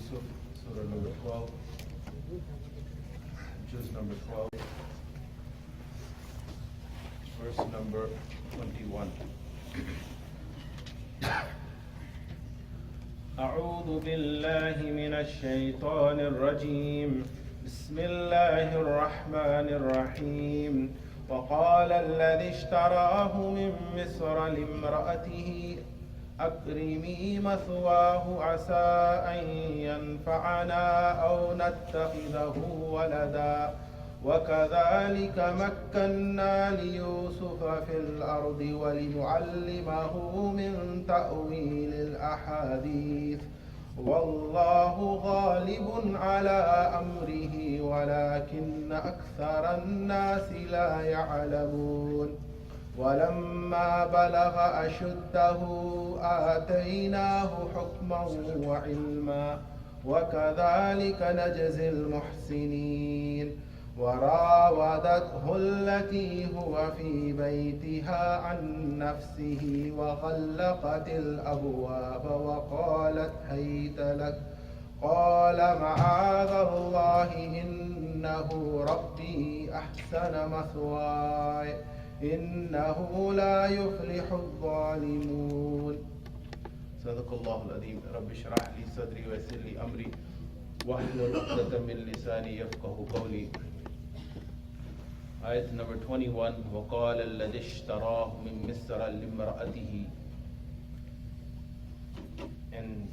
Yusuf, Surah number 12, Juz number 12, verse number 21. أعوذ بالله من الشيطان الرجيم بسم الله الرحمن الرحيم وقال الذي اشتراه من مصر لامرأته أكرمي مثواه عسى أن ينفعنا أو نتخذه ولدا وكذلك مكنا ليوسف في الأرض ولنعلمه من تأويل الأحاديث والله غالب على أمره ولكن أكثر الناس لا يعلمون ولما بلغ أشده آتيناه حكما وعلما وكذلك نجزي المحسنين وراودته التي هو في بيتها عن نفسه وغلقت الأبواب وقالت هيت لك قال معاذ الله إنه ربي أحسن مثواي إنه لا يفلح الظالمون صدق الله العظيم رب اشرح لي صدري ويسر لي أمري واحلل عقدة من لساني يفقه قولي. Ayat number 21. وَقَالَ الَّذِي اشْتَرَاهُ مِن مِصْرَ لِامْرَأَتِهِ. And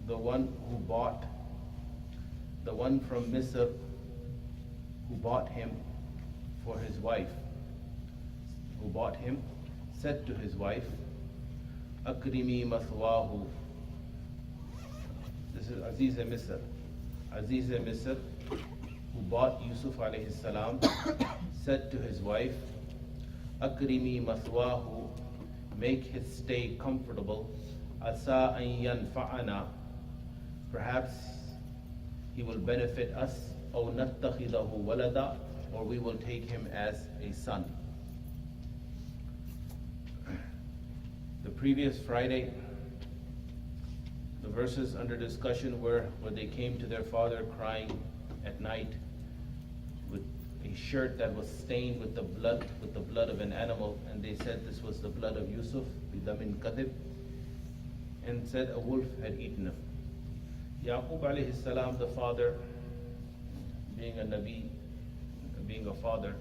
the one from Misr who bought him for his wife, said to his wife, أَكْرِمِي مَثْوَاهُ. This is Aziz Misr. Aziz Misr, who bought Yusuf alayhi salam, said to his wife, Akrimi mathwahu, make his stay comfortable, asa an yanfa'ana, perhaps he will benefit us, aw nattakhidahu walada, or we will take him as a son. The previous Friday, the verses under discussion were where they came to their father crying at night with a shirt that was stained with the blood of an animal, and they said this was the blood of Yusuf, bidamin kadib, and said a wolf had eaten him. Yaqub alayhi salam, the father, being a Nabi, being a father,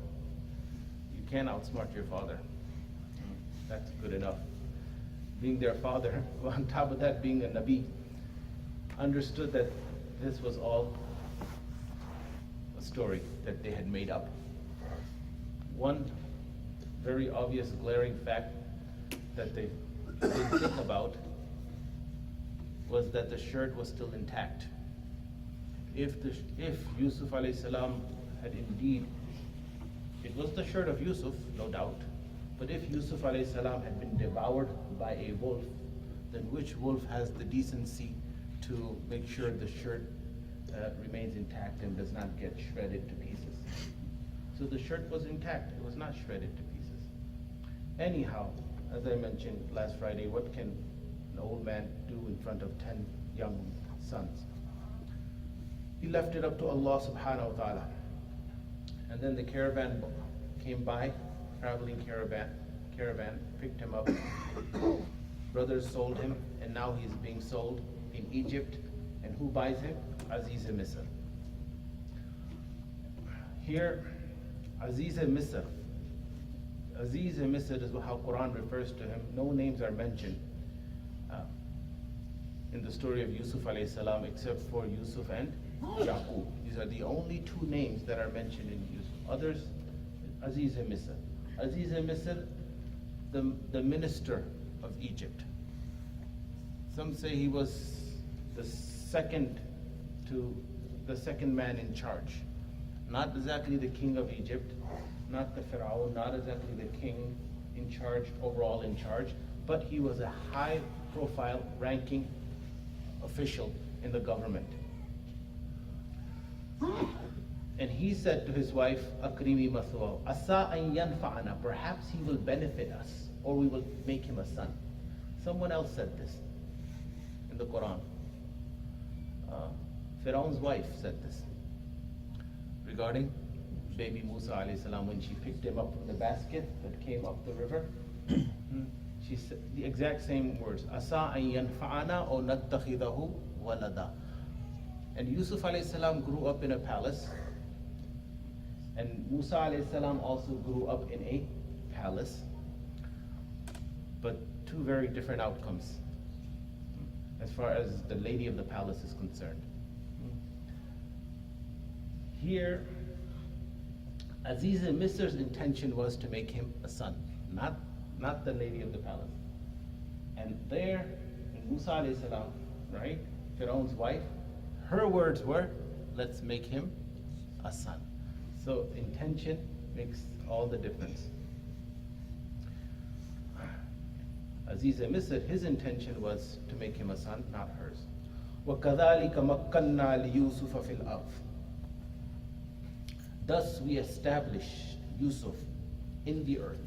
you can't outsmart your father. That's good enough. Being their father, on top of that being a Nabi, understood that this was all a story that they had made up. One very obvious glaring fact that they didn't think about was that the shirt was still intact. If Yusuf alayhi salam had indeed, it was the shirt of Yusuf, no doubt, but if Yusuf alayhi salam had been devoured by a wolf, then which wolf has the decency to make sure the shirt remains intact and does not get shredded to pieces? So the shirt was intact, it was not shredded to pieces. Anyhow, as I mentioned last Friday, what can an old man do in front of 10 young sons? He left it up to Allah subhanahu wa ta'ala. And then the caravan came by, traveling caravan picked him up. Brothers sold him, and now he's being sold in Egypt. And who buys him? Aziz Misr. Here, Aziz Misr. Aziz Misr is how Quran refers to him. No names are mentioned in the story of Yusuf alayhi salam except for Yusuf and Yaqub. These are the only two names that are mentioned in Yusuf. Others, Aziz Misr. Aziz Misr, the minister of Egypt. Some say he was the second man in charge. Not exactly the king of Egypt, not the Pharaoh, not exactly the king in charge, overall in charge, but he was a high profile ranking official in the government. And he said to his wife, Akrimi mathwa, asa an yanfa'ana, perhaps he will benefit us, or we will make him a son. Someone else said this in the Quran. Pharaoh's wife said this regarding baby Musa alayhi salam when she picked him up from the basket that came up the river. She said the exact same words, Asa an yanfa'ana aw nattakhidahu walada. And Yusuf alayhi salam grew up in a palace, and Musa alayhi salam also grew up in a palace, but two very different outcomes as far as the lady of the palace is concerned. Here, Aziz Misr's intention was to make him a son, not the lady of the palace. And there, in Musa alayhi salam, right, Pharaoh's wife, her words were, let's make him a son. So intention makes all the difference. Aziz Misr, his intention was to make him a son, not hers. وَكَذَلِكَ مَكَّنَّا لِيُوسُفَ فِي الْأَرْضِ. Thus we established Yusuf in the earth.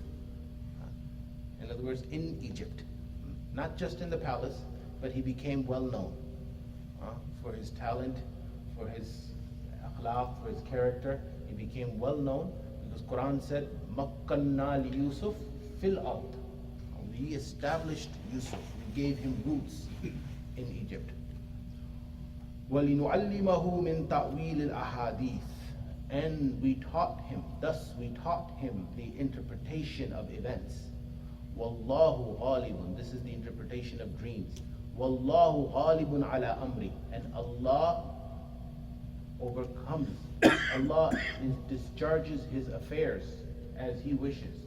In other words, in Egypt. Not just in the palace, but he became well known for his talent, for his akhlaq, for his character. He became well known because Quran said, مَكَّنَّا لِيُوسُفَ فِي الْأَرْضِ. We established Yusuf, we gave him roots in Egypt. وَلِنُعَلِّمَهُ مِنْ تَأْوِيلِ الْأَحَادِيثِ. And we taught him, thus we taught him the interpretation of events. Wallahu ghalibun, this is the interpretation of dreams. Wallahu ghalibun ala amri, and Allah overcomes, Allah discharges his affairs as he wishes.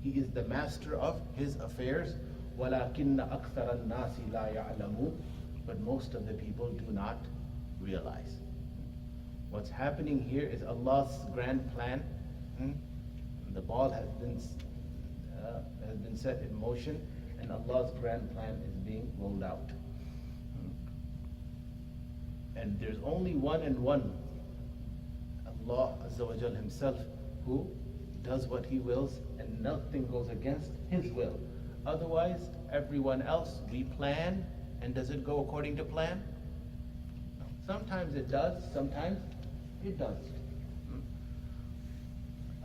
He is the master of his affairs. وَلَكِنَّ أَكْثَرَ النَّاسِ لَا يَعْلَمُونَ. But most of the people do not realize. What's happening here is Allah's grand plan. The ball has been set in motion, and Allah's grand plan is being rolled out. And there's only one and one, Allah Azza wa Jal himself, who does what he wills, and nothing goes against his will. Otherwise, everyone else, we plan, and does it go according to plan? No. Sometimes it does, sometimes it doesn't.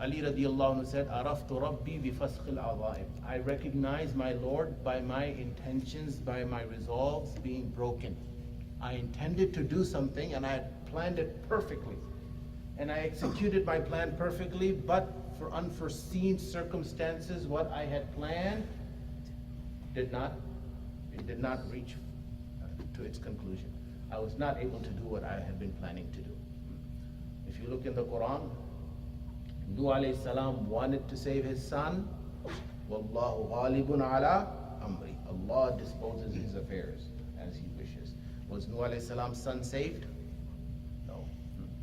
Ali radiallahu anhu said, Araftu Rabbi bi faskhil azaim. I recognize my Lord by my intentions, by my resolves being broken. I intended to do something and I had planned it perfectly. And I executed my plan perfectly, but for unforeseen circumstances, what I had planned did not reach to its conclusion. I was not able to do what I had been planning to do. If you look in the Quran, Nuh alayhi salam wanted to save his son. Wallahu ghalibun ala amri. Allah disposes his affairs as he wishes. Was Nuh alayhi salam's son saved? No.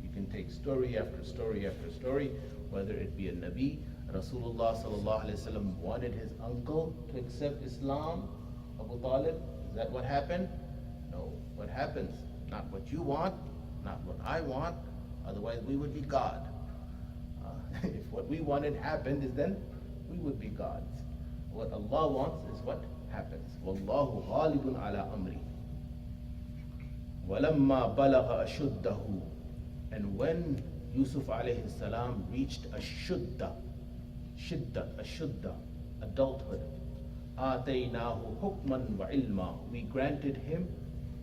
You can take story after story after story, whether it be a Nabi. Rasulullah sallallahu alayhi wasallam wanted his uncle to accept Islam, Abu Talib. Is that what happened? No. What happens? Not what you want, not what I want. Otherwise we would be God. If what we wanted happened, then we would be gods. What Allah wants is what happens. Wallahu ghalibun ala amri. Walamma balagha ashuddahu. And when Yusuf alayhi salam reached ashudda, adulthood, ataynahu hukman wa ilma. We granted him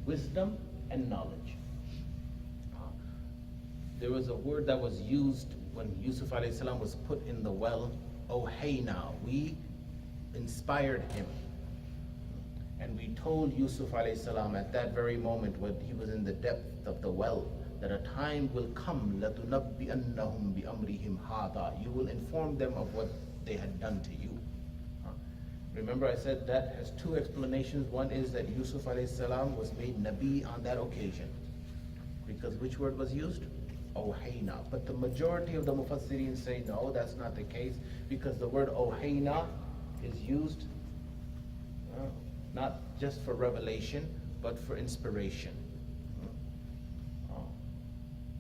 wisdom and knowledge. There was a word that was used when Yusuf alayhi salam was put in the well, Ohayna. We inspired him. And we told Yusuf alayhi salam at that very moment when he was in the depth of the well, that a time will come, لَتُنَبِّئَنَّهُمْ بِأَمْرِهِمْ هَذَا. You will inform them of what they had done to you. Remember I said that has two explanations. One is that Yusuf alayhi salam was made Nabi on that occasion. Because which word was used? Ohayna. But the majority of the Mufassirin say no, that's not the case, because the word Ohayna is used not just for revelation, but for inspiration.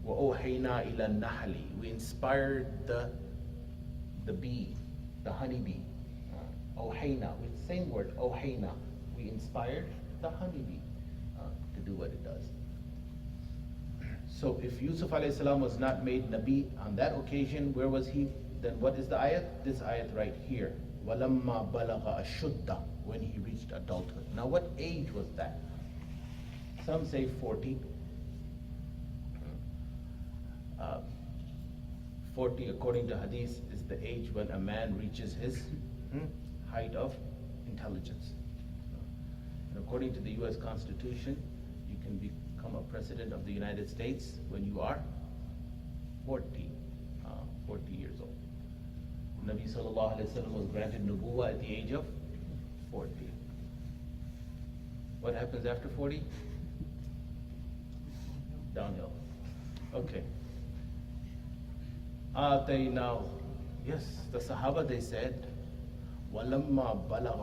وَأَوْحَيْنَا إِلَى النَّحْلِ. We inspired the bee, the honeybee. Ohayna, with the same word, Ohayna. We inspired the honeybee to do what it does. So if Yusuf alayhi salam was not made Nabi on that occasion, where was he? Then what is the ayat? This ayat right here. وَلَمَّا بَلَغَ أَشُدَّ, when he reached adulthood. Now what age was that? Some say 40. 40, according to hadith, is the age when a man reaches his height of intelligence. And according to the US Constitution, you can become a president of the United States when you are 40 years old. Nabi sallallahu alayhi wa sallam was granted nubuwwah at the age of 40. What happens after 40? Downhill. Okay. Now, yes, the Sahaba, they said, وَلَمَّا بَلَغَ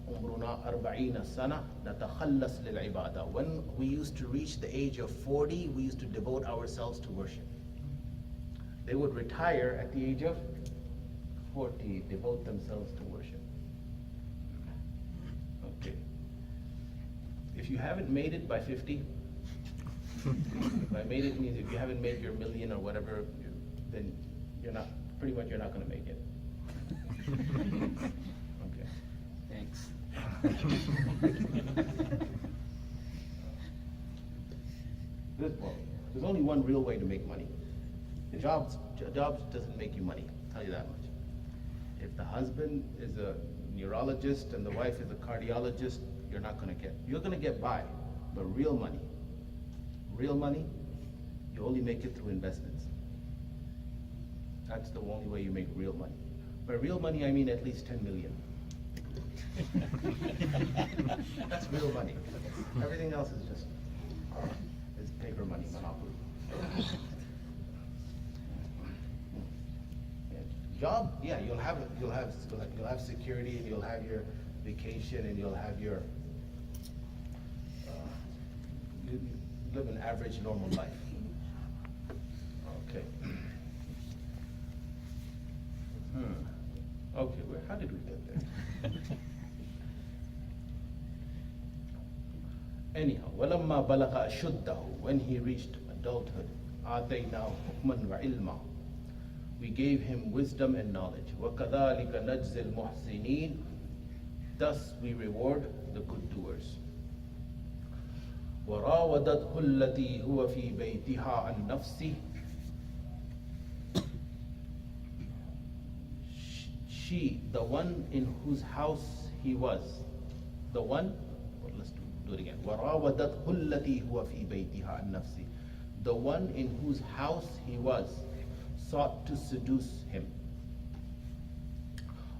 عُمْرُنَا 40 سَنَةً نَتَخَلَّصْ لِلْعِبَادَةِ. When we used to reach the age of 40, we used to devote ourselves to worship. They would retire at the age of 40, devote themselves to worship. Okay. If you haven't made it by 50, by made it means if you haven't made your million or whatever, then you're not going to make it. Okay. Thanks. There's only one real way to make money. The jobs doesn't make you money, I'll tell you that much. If the husband is a neurologist and the wife is a cardiologist, you're going to get by. But real money, you only make it through investments. That's the only way you make real money. By real money, I mean at least 10 million. That's real money. Everything else is just paper money, monopoly. Job, yeah, you'll have security, and you'll have your vacation, and you'll have your you live an average normal life. Okay. Okay, how did we get there? Anyhow, وَلَمَّا بَلَغَ أَشُدَّهُ, when he reached adulthood, آتَيْنَاهُ حُكْمًا وَعِلْمًا, we gave him wisdom and knowledge. وَكَذَلِكَ نَجْزِي الْمُحْسِنِينَ, thus we reward the good doers. وَرَاوَدَتْهُ الَّتِي هُوَ فِي بَيْتِهَا عَنْ نَفْسِهِ, she, the one in whose house he was, let's do it again. وَرَاوَدَتْهُ الَّتِي هُوَ فِي بَيْتِهَا عَنْ نَفْسِهِ, the one in whose house he was, sought to seduce him.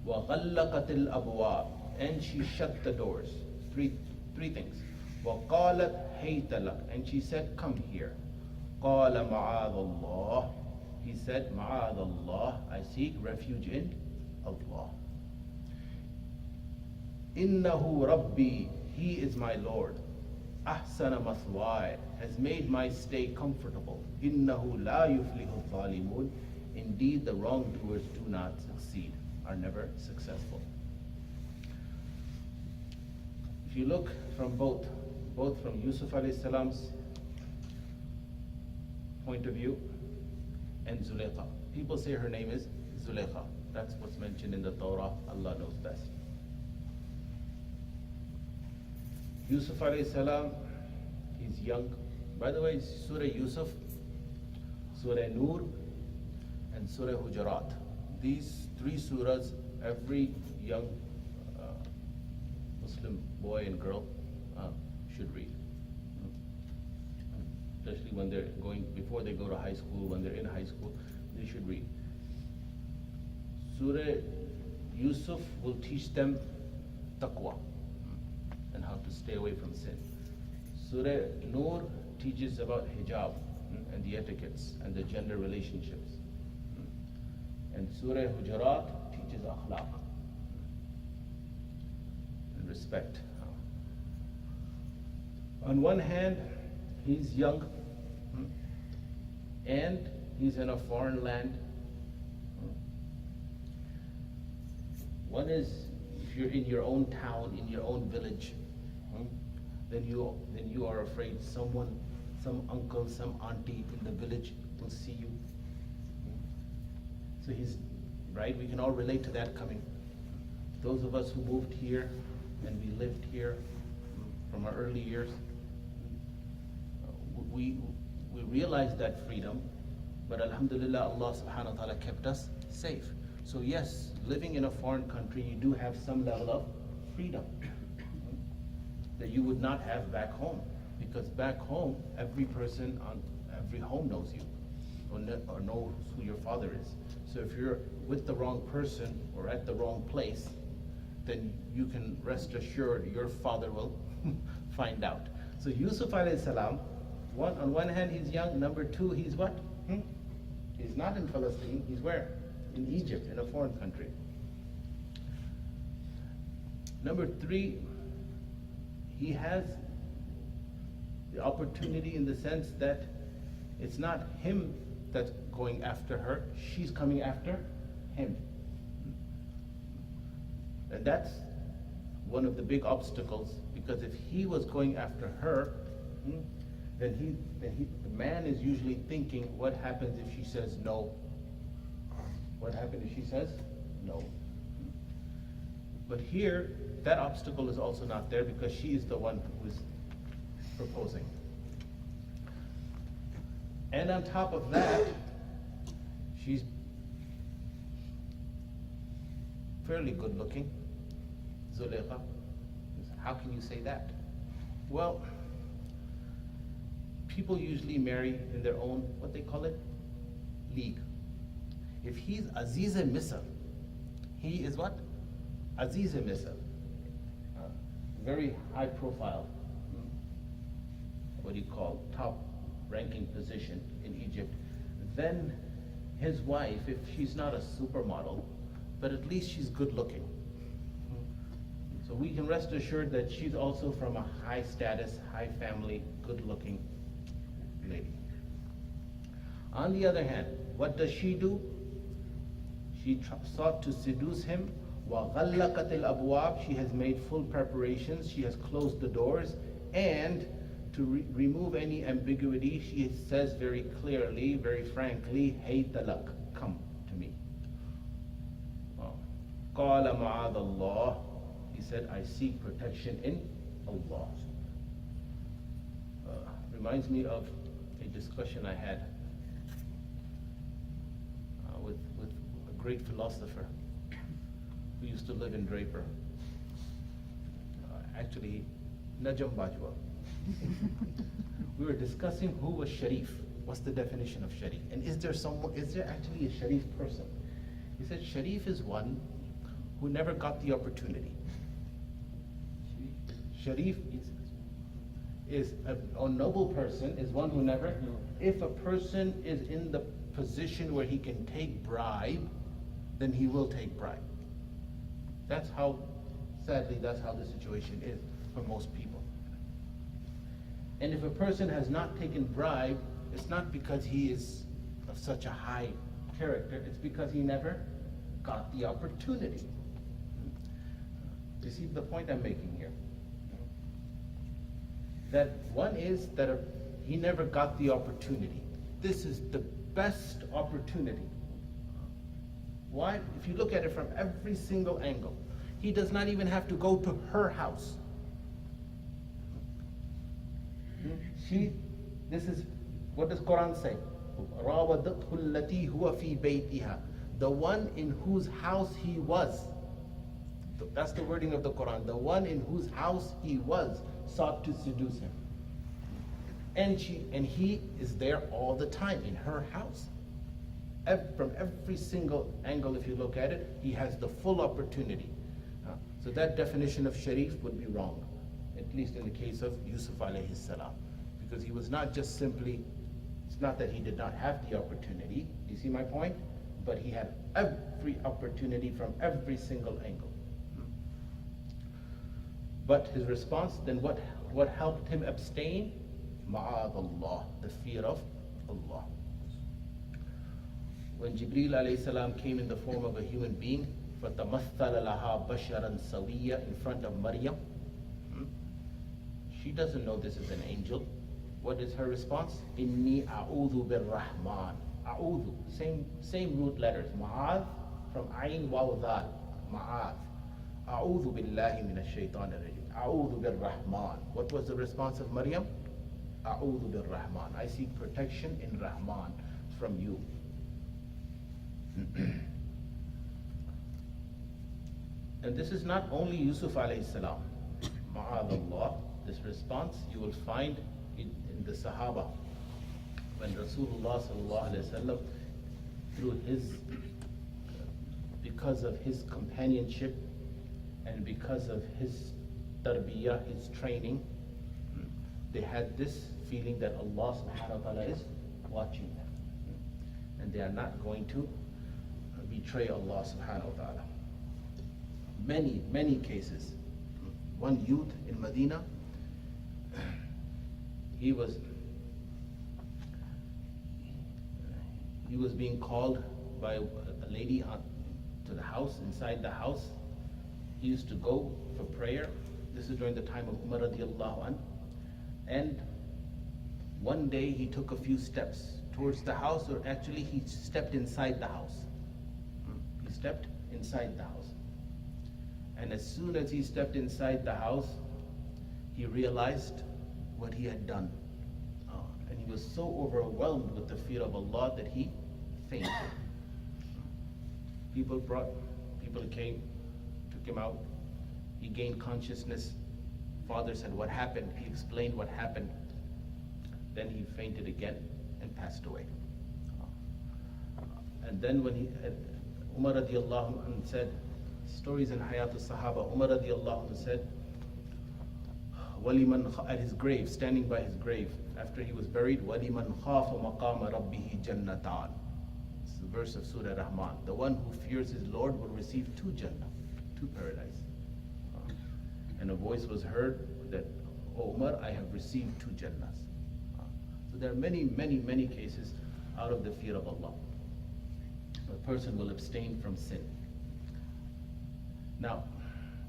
وَغَلَّقَتِ الْأَبْوَابِ, and she shut the doors. Three things. وَقَالَتْ هَيْتَ لَكَ, and she said, come here. قَالَ مَعَاذَ اللَّهِ, he said, مَعَاذَ اللَّهِ, I seek refuge in Allah. إِنَّهُ رَبِّي, he is my Lord. أَحْسَنَ مَثْوَايَ, has made my stay comfortable. إِنَّهُ لَا يُفْلِحُ الظَّالِمُونَ, indeed the wrongdoers do not succeed, are never successful. If you look from both from Yusuf alayhi salam's point of view and Zulaykha. People say her name is Zulaykha. That's what's mentioned in the Torah. Allah knows best. Yusuf alayhi salam, he's young. By the way, Surah Yusuf, Surah Nur, and Surah Hujurat. These three surahs, every young Muslim boy and girl should read. Especially when they're before they go to high school, when they're in high school, they should read. Surah Yusuf will teach them taqwa and how to stay away from sin. Surah Nur teaches about hijab and the etiquettes and the gender relationships. And Surah Hujurat teaches akhlaq and respect. On one hand, he's young and he's in a foreign land. One is, if you're in your own town, in your own village, then you are afraid some uncle, some auntie in the village will see you. So he's, right, we can all relate to that coming. Those of us who moved here and we lived here from our early years, we realized that freedom, but alhamdulillah, Allah subhanahu wa ta'ala kept us safe. So yes, living in a foreign country, you do have some level of freedom that you would not have back home. Because back home, every person on every home knows you or knows who your father is. So if you're with the wrong person or at the wrong place, then you can rest assured your father will find out. So Yusuf alayhi salam, on one hand he's young, number two, he's what? He's not in Palestine, he's where? In Egypt, in a foreign country. Number three, he has the opportunity in the sense that it's not him that's going after her, she's coming after him. And that's one of the big obstacles, because if he was going after her, then the man is usually thinking, what happens if she says no? What happens if she says no? But here, that obstacle is also not there, because she is the one who is proposing. And on top of that, she's fairly good looking. Zulaykha. How can you say that? Well, people usually marry in their own, what they call it, league. If he's Aziz Misr, he is what? Aziz Misr. Very high profile, what do you call, top ranking position in Egypt. Then his wife, if she's not a supermodel, but at least she's good looking. So we can rest assured that she's also from a high status, high family, good looking lady. On the other hand, what does she do? She sought to seduce him. وَغَلَّقَتِ الْأَبْوَابِ. She has made full preparations, she has closed the doors, and to remove any ambiguity, she says very clearly, very frankly, hey talaq, come to me. قَالَ مَعَاذَ اللَّهِ. He said, I seek protection in Allah. Reminds me of a discussion I had with a great philosopher who used to live in Draper. Actually, Najam Bajwa. We were discussing who was Sharif. What's the definition of Sharif? And is there actually a Sharif person? He said, Sharif is one who never got the opportunity. Sharif is a noble person, is one who never, if a person is in the position where he can take bribe, then he will take bribe. That's how, sadly, that's how the situation is for most people. And if a person has not taken bribe, it's not because he is of such a high character, it's because he never got the opportunity. You see the point I'm making here? That one is that he never got the opportunity. This is the best opportunity. Why? If you look at it from every single angle, he does not even have to go to her house. This is, what does Quran say? رَاوَدَتْهُ الَّتِي هُوَ فِي بَيْتِهَا. The one in whose house he was. That's the wording of the Quran. The one in whose house he was sought to seduce him. And he is there all the time in her house. From every single angle, if you look at it, he has the full opportunity. So that definition of Sharif would be wrong, at least in the case of Yusuf alayhi salam. Because he was not just simply, it's not that he did not have the opportunity, you see my point? But he had every opportunity from every single angle. But his response, then what helped him abstain? Ma'ad Allah, the fear of Allah. When Jibreel alayhi salam came in the form of a human being, فَتَمَثَّلَ لَهَا بَشَرًا سَوِيًّا, in front of Maryam, she doesn't know this is an angel. What is her response? Inni a'udhu bir-Rahman. A'udhu, same root letters. Ma'adh from Ayn Waw Dhal. Ma'adh. A'udhu billahi minash shaitanir rajim. A'udhu bir-Rahman. What was the response of Maryam? A'udhu bir-Rahman. I seek protection in Rahman from you. And this is not only Yusuf alayhi salam. Ma'adallah. This response you will find in the Sahaba. When Rasulullah sallallahu alayhi wasallam, through because of his companionship and because of his tarbiyah, his training, they had this feeling that Allah subhanahu wa ta'ala is watching them. And they are not going to betray Allah subhanahu wa ta'ala. Many cases. One youth in Medina, he was being called by a lady to the house, inside the house. He used to go for prayer. This is during the time of Umar radiallahu anh. And one day he took a few steps towards the house, or actually he stepped inside the house. He stepped inside the house. And as soon as he stepped inside the house, he realized what he had done. And he was so overwhelmed with the fear of Allah that he fainted. People came, took him out. He gained consciousness. Father said, "What happened?" He explained what happened. Then he fainted again and passed away. And then when Umar radiallahu anhu said, stories in Hayat al-Sahaba, Umar radiallahu anhu said, "Waliman," at his grave, standing by his grave, after he was buried, "Waliman khafa maqama rabbihi jannatan." It's the verse of Surah Rahman. The one who fears his Lord will receive 2 Jannah, 2 paradise. And a voice was heard that, "O Umar, I have received 2 Jannahs." So there are many cases out of the fear of Allah. A person will abstain from sin. Now,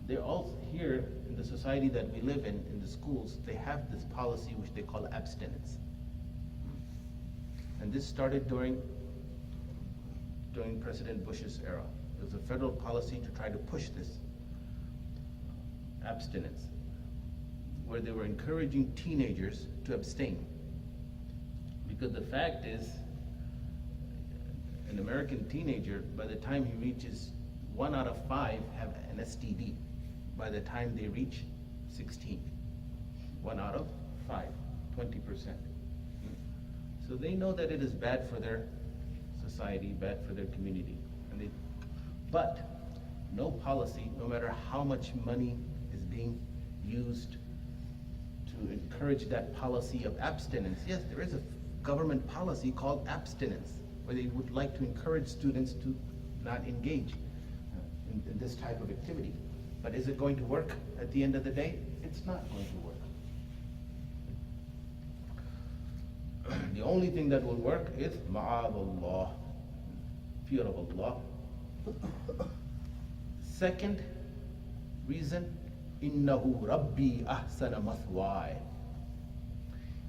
they're also here in the society that we live in the schools, they have this policy which they call abstinence. And this started during President Bush's era. It was a federal policy to try to push this abstinence, where they were encouraging teenagers to abstain. Because the fact is, an American teenager, by the time he reaches 1 out of 5 have an STD by the time they reach 16. 1 out of 5, 20%. So they know that it is bad for their society, bad for their community. But no policy, no matter how much money is being used to encourage that policy of abstinence. Yes, there is a government policy called abstinence, where they would like to encourage students to not engage in this type of activity. But is it going to work at the end of the day? It's not going to work. The only thing that will work is ma'adallah, fear of Allah. Second reason, innahu rabbi ahsana mathwaya.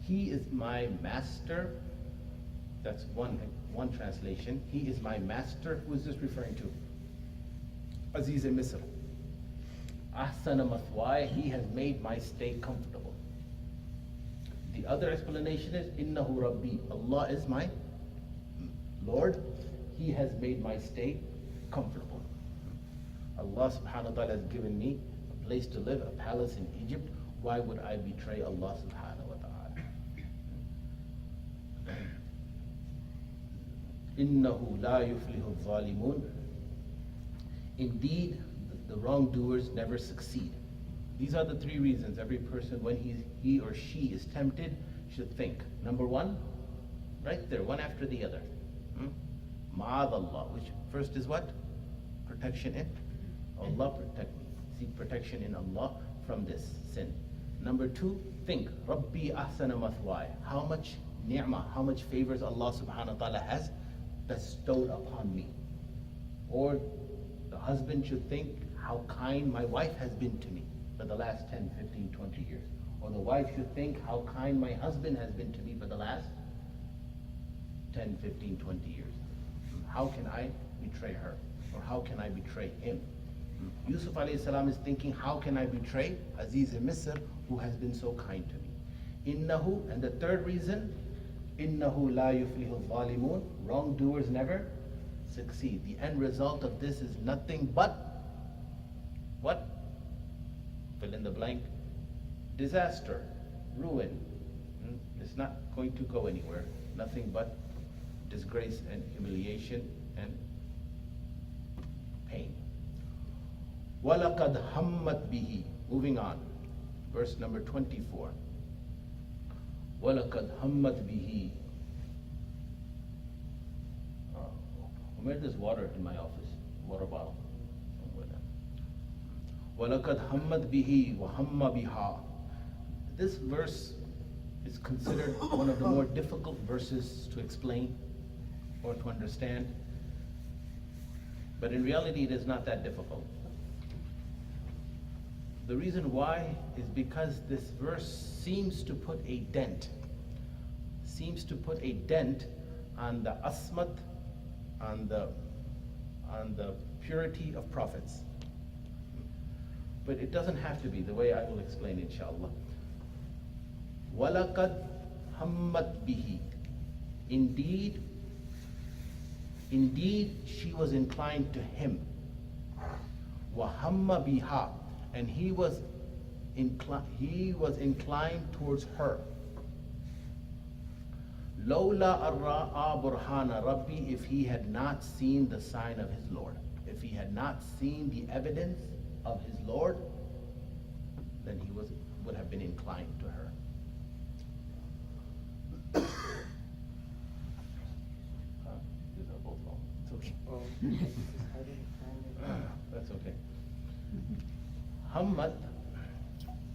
He is my master. That's one translation. He is my master. Who is this referring to? Aziz Misr. Ahsana mathwaya, he has made my stay comfortable. The other explanation is, innahu rabbi, Allah is my Lord. He has made my stay comfortable. Allah subhanahu wa ta'ala has given me a place to live, a palace in Egypt. Why would I betray Allah subhanahu wa ta'ala? Innahu la yuflihu zalimun. Indeed, the wrongdoers never succeed. These are the 3 reasons every person, when he or she is tempted, should think. Number 1, right there, one after the other. Ma'adallah, which first is what? Protection in Allah, protect me. Seek protection in Allah from this sin. Number 2, think, Rabbi ahsana mathwaya. How much ni'mah, how much favors Allah subhanahu wa ta'ala has bestowed upon me. Or the husband should think how kind my wife has been to me for the last 10, 15, 20 years. Or the wife should think how kind my husband has been to me for the last 10, 15, 20 years. How can I betray her? Or how can I betray him? Yusuf alayhi salam is thinking, how can I betray Aziz Misr, who has been so kind to me? Innahu, and the third reason, Innahu la yuflihu zalimun, wrongdoers never succeed. The end result of this is nothing but, what? Fill in the blank. Disaster, ruin. It's not going to go anywhere. Nothing but disgrace and humiliation and pain. وَلَقَدْ هَمَّتْ بِهِ. Moving on. Verse number 24. وَلَقَدْ هَمَّتْ بِهِ. Where there's water in my office? Water bottle. Somewhere there. وَلَقَدْ هَمَّتْ بِهِ وَهَمَّ بِهَا. This verse is considered one of the more difficult verses to explain or to understand. But in reality, it is not that difficult. The reason why is because this verse seems to put a dent on the asmat, on the purity of prophets. But it doesn't have to be, the way I will explain, inshallah. وَلَقَدْ هَمَّتْ بِهِ. Indeed, she was inclined to him. وَهَمَّ بِهَا. And he was inclined towards her. لَوْلَا أَرَّاءَ بُرْهَانَ رَبِّي. If he had not seen the sign of his Lord, if he had not seen the evidence of his Lord, then he would have been inclined to her. These are both long. It's okay. That's okay. Hammat,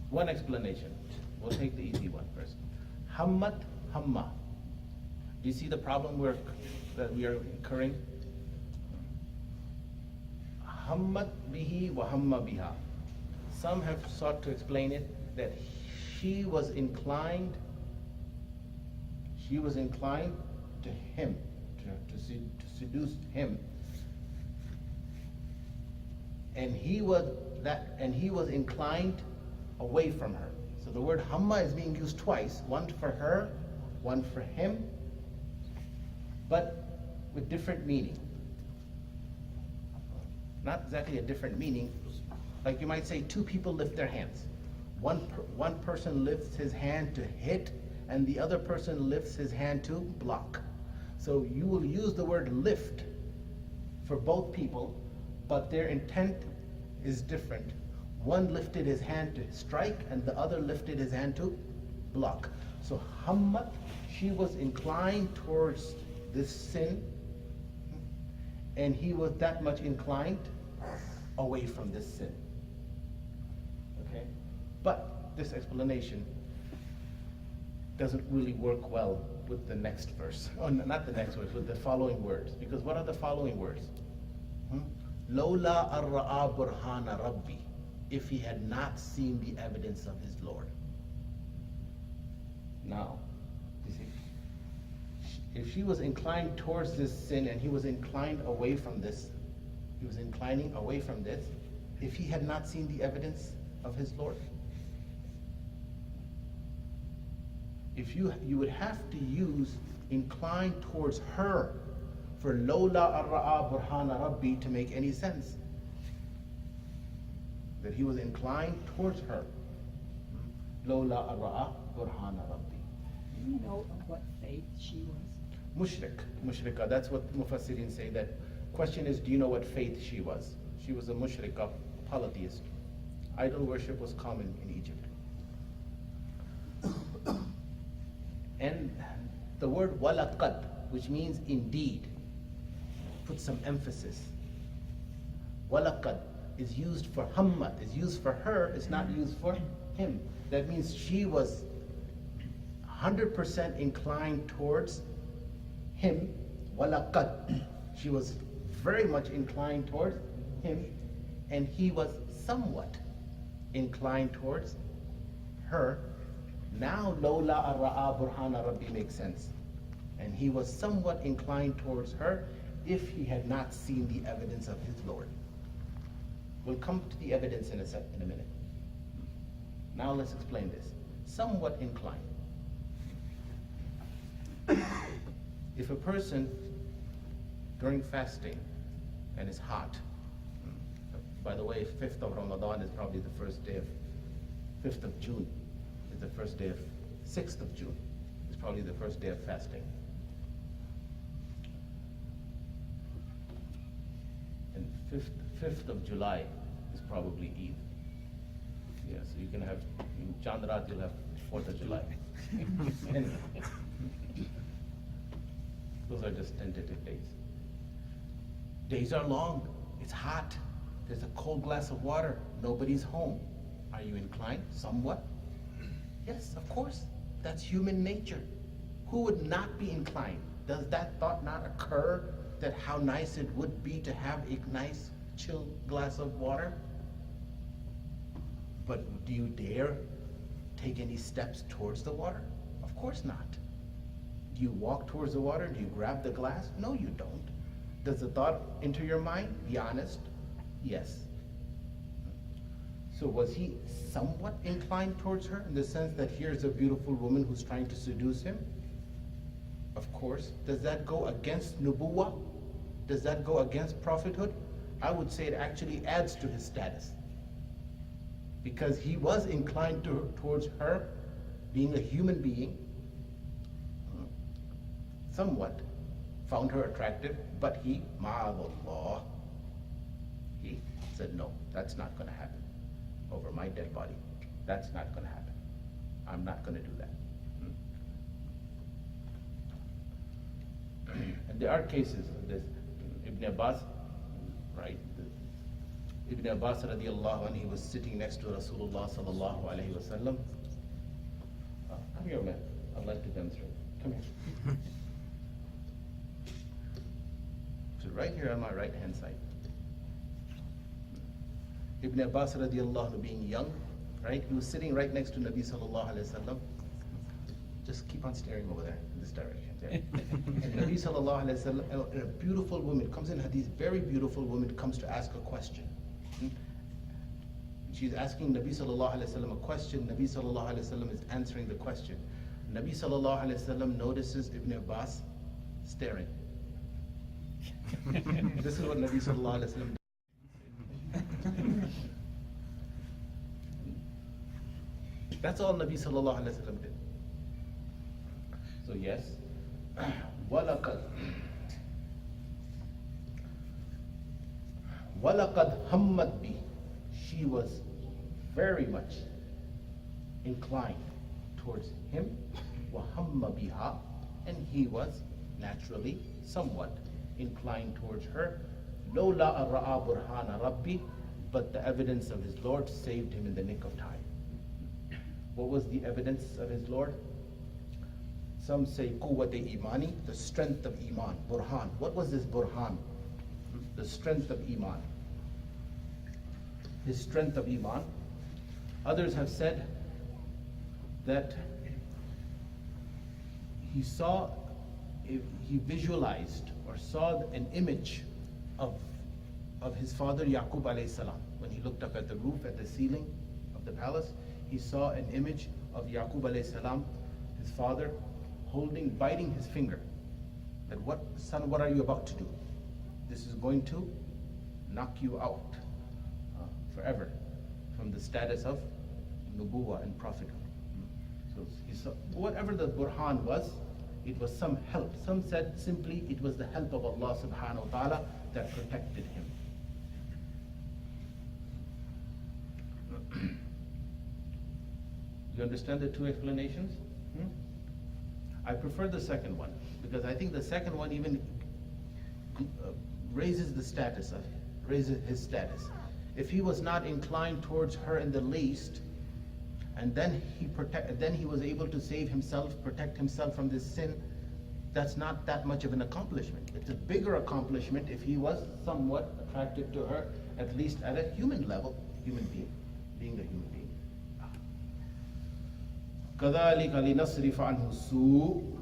one explanation. We'll take the easy one first. Hammat, hamma. Do you see the problem that we are incurring? Hammat bihi wa hamma biha. Some have sought to explain it that she was inclined to him, to seduce him, and he was inclined away from her. So the word hamma is being used twice, one for her, one for him, but with different meaning. Not exactly a different meaning. Like you might say two people lift their hands. One person lifts his hand to hit, and the other person lifts his hand to block. So you will use the word lift for both people, but their intent is different. One lifted his hand to strike, and the other lifted his hand to block. So hammat, she was inclined towards this sin, and he was that much inclined away from this sin. Okay? But this explanation doesn't really work well with the next verse. Oh, not the next verse, with the following words. Because what are the following words? Lola arra'a burhana rabbi. If he had not seen the evidence of his Lord. Now, you see, if she was inclined towards this sin and he was inclined away from this, he was inclining away from this, if he had not seen the evidence of his Lord. If you would have to use inclined towards her for Lola arra'a burhana rabbi to make any sense. That he was inclined towards her. Lola arra'a burhana rabbi. Do you know of what faith she was? Mushrika, that's what Mufassirin say. That question is, do you know what faith she was? She was a mushrika, polytheist. Idol worship was common in Egypt. And the word walaqad, which means indeed, put some emphasis. Walaqad is used for hammat, is used for her, it's not used for him. That means she was 100% inclined towards him. Walaqad, she was very much inclined towards him, and he was somewhat inclined towards her, Now, Lola Ra'a Burhana Rabbi makes sense. And he was somewhat inclined towards her if he had not seen the evidence of his Lord. We'll come to the evidence in a minute. Now let's explain this. Somewhat inclined. If a person during fasting and it's hot, by the way, 5th of Ramadan is probably the first day of, 5th of June is the first day of, 6th of June is probably the first day of fasting. And 5th of July is probably Eid. Yeah, so you can have, in Chandrat you'll have 4th of July. Anyway, those are just tentative days. Days are long, it's hot, there's a cold glass of water, nobody's home. Are you inclined? Somewhat? Yes, of course, that's human nature. Who would not be inclined? Does that thought not occur that how nice it would be to have a nice chill glass of water? But do you dare take any steps towards the water? Of course not. Do you walk towards the water? Do you grab the glass? No, you don't. Does the thought enter your mind? Be honest. Yes. So was he somewhat inclined towards her in the sense that here's a beautiful woman who's trying to seduce him? Of course. Does that go against nubuwah? Does that go against prophethood? I would say it actually adds to his status. Because he was inclined towards her being a human being, somewhat found her attractive, but he, ma'adallah, he said, no, that's not going to happen over my dead body. That's not going to happen. I'm not going to do that. And there are cases of this. Ibn Abbas, right? Ibn Abbas radiallahu anhu, he was sitting next to Rasulullah sallallahu alayhi wa sallam. Come here, man. I'd like to demonstrate. Come here. So right here on my right hand side. Ibn Abbas radiallahu anhu, being young, right? He was sitting right next to Nabi sallallahu alayhi wa sallam. Just keep on staring over there in this direction. Yeah. And Nabi sallallahu alayhi wa sallam, a beautiful woman comes in, hadith, very beautiful woman comes to ask a question. She's asking Nabi sallallahu alayhi wa sallam a question. Nabi sallallahu alayhi wa sallam is answering the question. Nabi sallallahu alayhi wa sallam notices Ibn Abbas staring. This is what Nabi sallallahu alayhi wa sallam did. That's all Nabi sallallahu alayhi wa sallam did. So yes, وَلَقَدْ هَمَّتْ بِهِ. She was very much inclined towards him, وَهَمَّ بِهَا, and he was naturally somewhat inclined towards her. لَوْلَا أَرَّأَى بُرْهَانَ رَبِّي, but the evidence of his Lord saved him in the nick of time. What was the evidence of his Lord? Some say quwwat-e imani, the strength of iman, burhan. What was this burhan? The strength of iman. His strength of iman. Others have said that he visualized or saw an image of his father Yaqub alayhi salam. When he looked up at the roof, at the ceiling of the palace, he saw an image of Yaqub alayhi salam, his father, biting his finger. That son, what are you about to do? This is going to knock you out forever from the status of nubuwah and prophethood. So he saw, whatever the burhan was, it was some help. Some said simply it was the help of Allah subhanahu wa ta'ala that protected him. You understand the two explanations? I prefer the second one because I think the second one even raises his status. If he was not inclined towards her in the least, and then he was able to save himself, protect himself from this sin, that's not that much of an accomplishment. It's a bigger accomplishment if he was somewhat attracted to her, at least at a human level, being a human being. كَذَلِكَ لِنَصْرِفَ عَنْهُ السُّوءَ.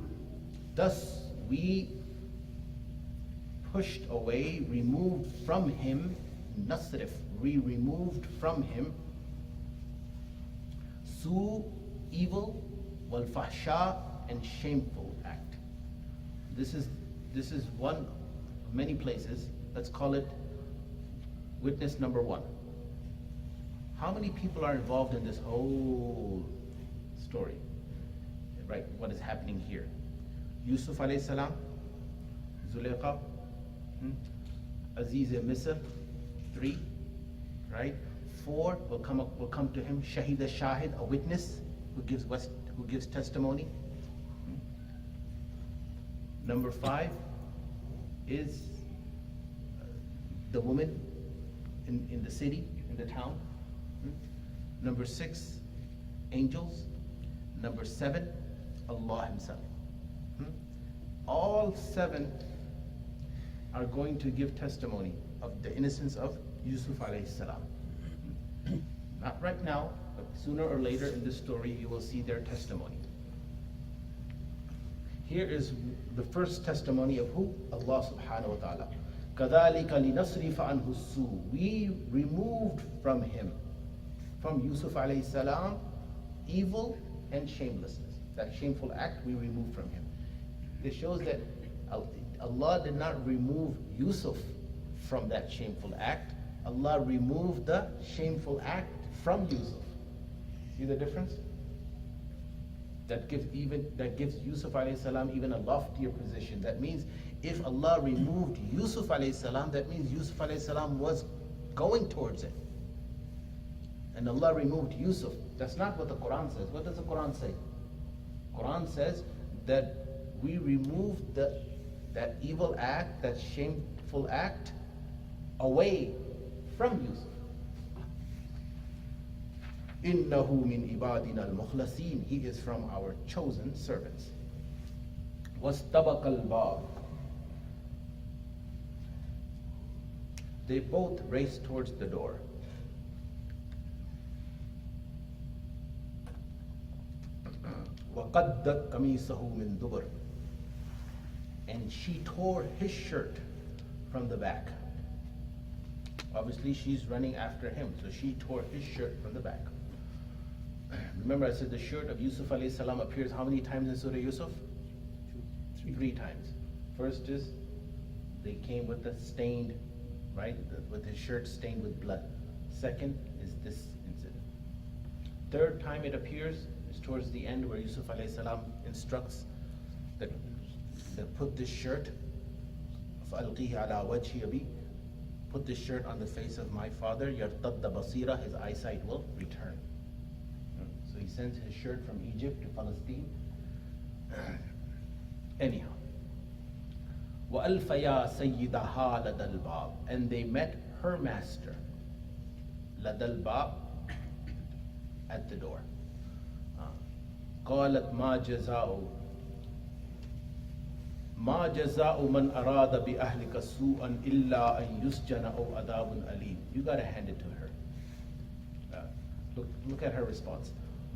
Thus we pushed away, removed from him, nasrif, we removed from him, su, evil, wal fahsha, and shameful act. This is one of many places. Let's call it witness number 1. How many people are involved in this whole story? Right, what is happening here? Yusuf alayhi salam, Zuleika, Aziz Misr, 3, right? 4 will come to him, Shahid Shahid, a witness who gives testimony. Number 5 is the woman in the city, in the town. Number 6, angels. Number 7, Allah himself. All 7 are going to give testimony of the innocence of Yusuf alayhi salam. Not right now, but sooner or later in this story you will see their testimony. Here is the first testimony of who? Allah subhanahu wa ta'ala. كَذَلِكَ لِنَصْرِفَ عَنْهُ السُّوءَ. We removed from him, from Yusuf alayhi salam, evil and shamelessness. That shameful act we removed from him. This shows that Allah did not remove Yusuf from that shameful act. Allah removed the shameful act from Yusuf. See the difference? That gives Yusuf alayhi salam even a loftier position. That means if Allah removed Yusuf alayhi salam, that means Yusuf alayhi salam was going towards it. And Allah removed Yusuf. That's not what the Quran says. What does the Quran say? Quran says that we removed that evil act, that shameful act, away from Yusuf. Innahu min ibadina al-mukhlasin. He is from our chosen servants. Wastabaqa al-bab. They both raced towards the door. وَقَدَّتْ قَمِيصَهُ مِنْ دُبُرٍ. And she tore his shirt from the back. Obviously she's running after him, so she tore his shirt from the back. Remember I said the shirt of Yusuf alayhi salam appears how many times in Surah Yusuf? 3 times. First is they came with the stained, right, with his shirt stained with blood. Second is this incident. Third time it appears is towards the end where Yusuf alayhi salam instructs that put this shirt, فَأَلْقِيهِ عَلَى وَجْهِ أَبِي, put this shirt on the face of my father, يَرْتَدَّ بَصِيرًا, his eyesight will return. So he sends his shirt from Egypt to Palestine. Anyhow. وَأَلْفَيَا سَيِّدَهَا لَدَى الْبَابِ. And they met her master, لَدَى الْبَابِ, at the door. قَالَتْ مَا جَزَاءُ مَا جَزَاءُ مَنْ أَرَادَ بِأَهْلِكَ سُوءًا إِلَّا أَنْ يُسْجَنَ أَوْ عَذَابٌ أَلِيمٌ. You gotta hand it to her. Look at her response.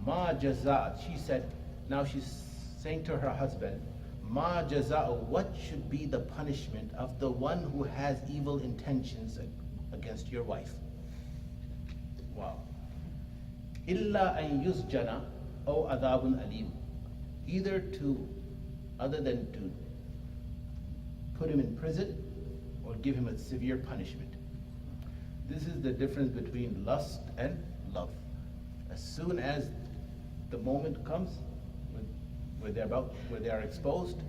Ma jaza, she said, now she's saying to her husband, Ma jaza, what should be the punishment of the one who has evil intentions against your wife? Wow. Illa an yusjana aw adabun alim. Other than to put him in prison or give him a severe punishment. This is the difference between lust and love. As soon as the moment comes where they are exposed,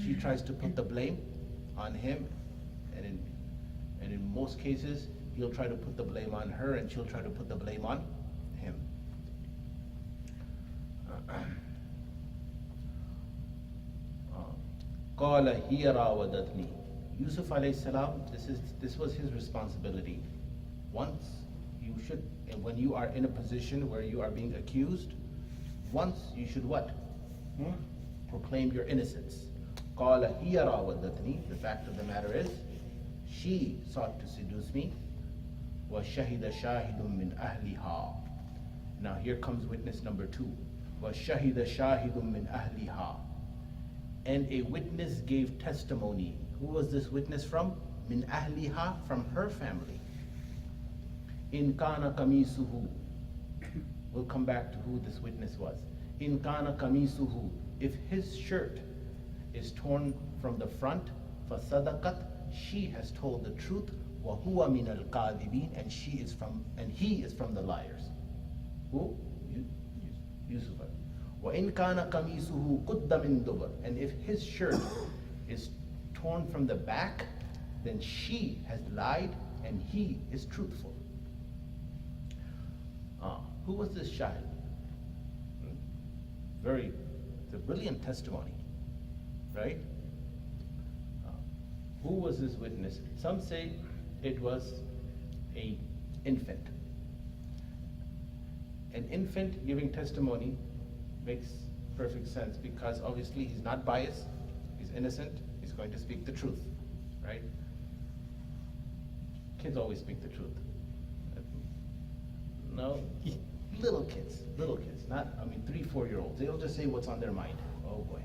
she tries to put the blame on him, and in most cases he'll try to put the blame on her, and she'll try to put the blame on him. قال هي راودتني. Yusuf alayhi salam, this was his responsibility. When you are in a position where you are being accused, once you should what? Proclaim your innocence. قال هي راودتني. The fact of the matter is, she sought to seduce me. وشهد شاهد من أهلها. Now here comes witness number 2. وَشَهِدَ شَاهِدٌ مِّنْ أَهْلِهَا. And a witness gave testimony. Who was this witness from? Min ahliha, from her family. In kana kamisuhu. We'll come back to who this witness was. In kana kamisuhu. If his shirt is torn from the front, fasadaqat, she has told the truth. Wa huwa min al-kadhibin, and he is from the liars. Who? Yusuf. Wa in kana kamisuhu qudda min dubur. And if his shirt is torn from the back, then she has lied and he is truthful. Who was this shahid? It's a brilliant testimony, right? Who was this witness? Some say it was an infant. An infant giving testimony makes perfect sense because obviously he's not biased, he's innocent, he's going to speak the truth, right? Kids always speak the truth. No, little kids, not, 3-4-year-olds. They'll just say what's on their mind. Oh boy,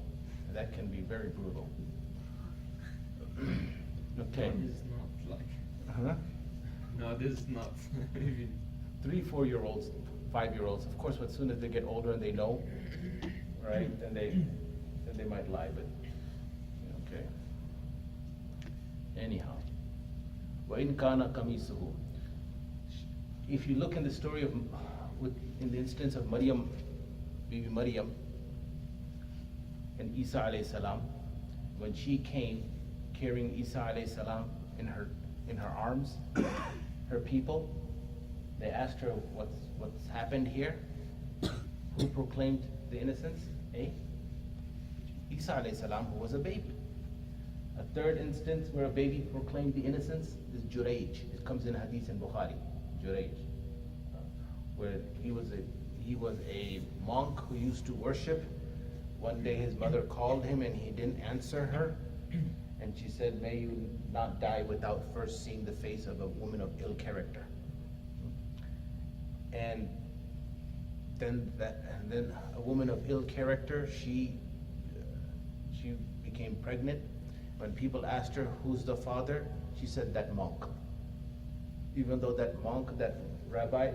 that can be very brutal. Okay. No, this is not like. Huh? No, this is not. Even 3-4-year-olds, 5-year-olds, of course, as soon as they get older and they know, right, then they might lie, but, okay. Anyhow. وَإِنْ كَانَ قَمِيصُهُ. If you look in the story of, in the instance of Maryam, Bibi Maryam, and Isa alayhi salam, when she came carrying Isa alayhi salam in her arms, her people, they asked her what's happened here. Who proclaimed the innocence? Isa alayhi salam, who was a baby. A third instance where a baby proclaimed the innocence is Jurayj. It comes in Hadith in Bukhari. Jurayj, where he was a monk who used to worship. One day his mother called him and he didn't answer her, and she said, "May you not die without first seeing the face of a woman of ill character." And then a woman of ill character, she became pregnant. When people asked her, "Who's the father?" she said, "That monk." Even though that monk, that rabbi,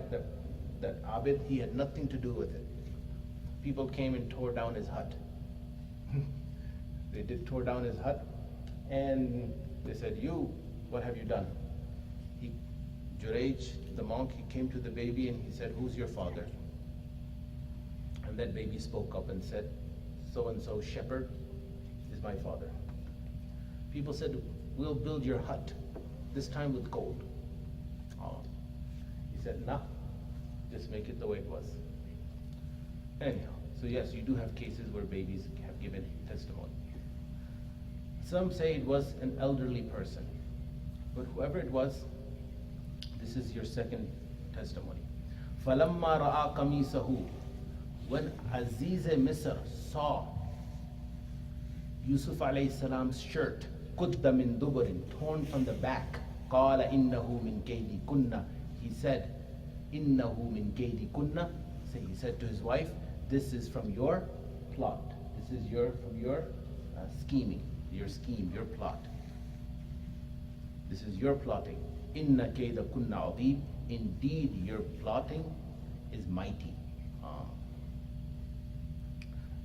that abid, he had nothing to do with it. People came and tore down his hut. They tore down his hut, and they said, "You, what have you done?" Jurayj, the monk, he came to the baby and he said, "Who's your father?" And that baby spoke up and said, "So-and-so shepherd is my father." People said, "We'll build your hut, this time with gold." He said, "Nah, just make it the way it was." Anyhow, so yes, you do have cases where babies have given testimony. Some say it was an elderly person, but whoever it was, this is your second testimony. فَلَمَّا رَأَى قَمِيصَهُ. When Aziz Misr saw Yusuf alayhi salam's shirt, قُدَّ مِن دُبُرٍ, torn from the back, قَالَ إِنَّهُ مِن كَيْدِ كُنَّ. He said, إِنَّهُ مِن كَيْدِ كُنَّ. So he said to his wife, "This is from your plot. This is from your scheming, your scheme, your plot. This is your plotting. Inna kayda kunna adib. Indeed, your plotting is mighty."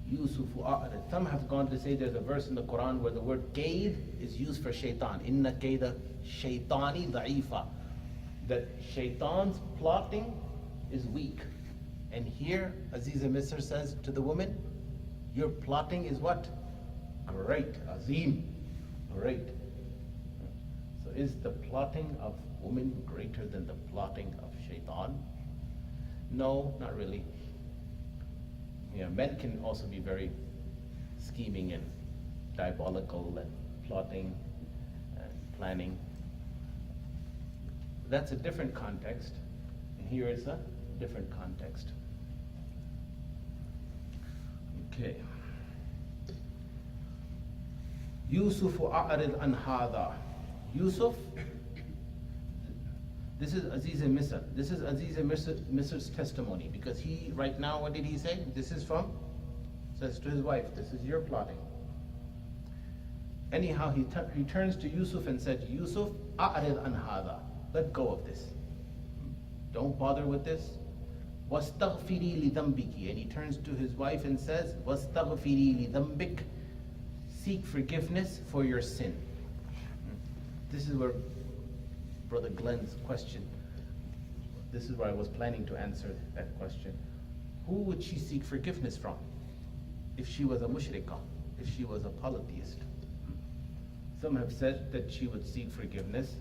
Yusufu a'rid. Some have gone to say there's a verse in the Quran where the word kayd is used for shaitan. Inna kayda shaitani da'ifa. That shaitan's plotting is weak. And here, Aziza Misr says to the woman, your plotting is what? Great, azim, great. So is the plotting of woman greater than the plotting of shaitan? No, not really. Yeah, men can also be very scheming and diabolical and plotting and planning. That's a different context, and here is a different context. Okay. Yusufu a'rid an hadha. Yusuf, This is Aziz Misr. This is Aziz Misr's testimony, because he, right now, what did he say? This is from, says to his wife, this is your plotting. Anyhow, he turns to Yusuf and said, Yusuf, a'rid an hadha. Let go of this. Don't bother with this. Wastaghfiri li dhanbiki. And he turns to his wife and says, Wastaghfiri li dhanbik. Seek forgiveness for your sin. This is where Brother Glenn's question, this is where I was planning to answer that question. Who would she seek forgiveness from? If she was a mushrikah, if she was a polytheist. Some have said that she would seek forgiveness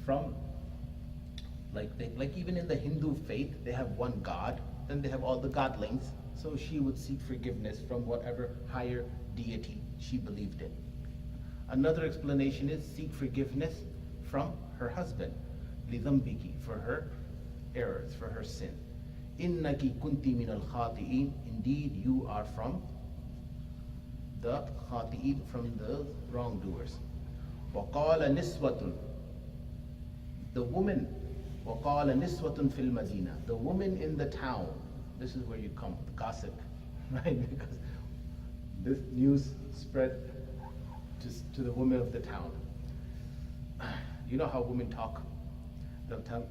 from, like even in the Hindu faith, they have one God, then they have all the godlings, so she would seek forgiveness from whatever higher deity she believed in. Another explanation is seek forgiveness from her husband, lidhambiki, for her errors, for her sin. Innaki kunti min al khati'in. Indeed, you are from the khati'in, from the wrongdoers. وقال نسوة. The woman, وقال نسوة في المدينة. The woman in the town. This is where you come, the gossip, right? Because this news spread to the women of the town. You know how women talk? They'll tell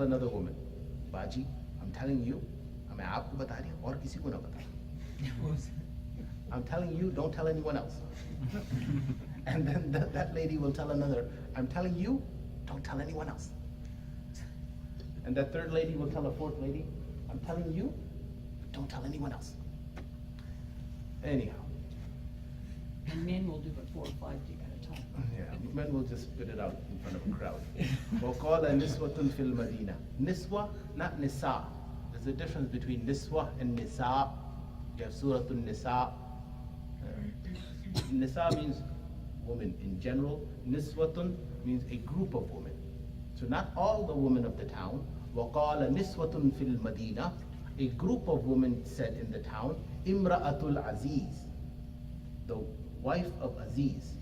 another woman, Baji, I'm telling you, मैं आपको बता रही हूँ और किसी को ना बता. I'm telling you, don't tell anyone else. And then that lady will tell another, I'm telling you, don't tell anyone else. And that third lady will tell a fourth lady, I'm telling you, but don't tell anyone else. Anyhow. And men will do it 4 or 5 at a time. Yeah, men will just spit it out in front of a crowd. وَقَالَ نِسْوَةٌ فِي الْمَدِينَةِ. Niswa, not nisa. There's a difference between niswa and nisa. You have Surah Nisa. Nisa means women in general. Niswatun means a group of women. So not all the women of the town. وَقَالَ نِسْوَةٌ فِي الْمَدِينَةِ. A group of women said in the town, Imra'atul Aziz, the wife of Aziz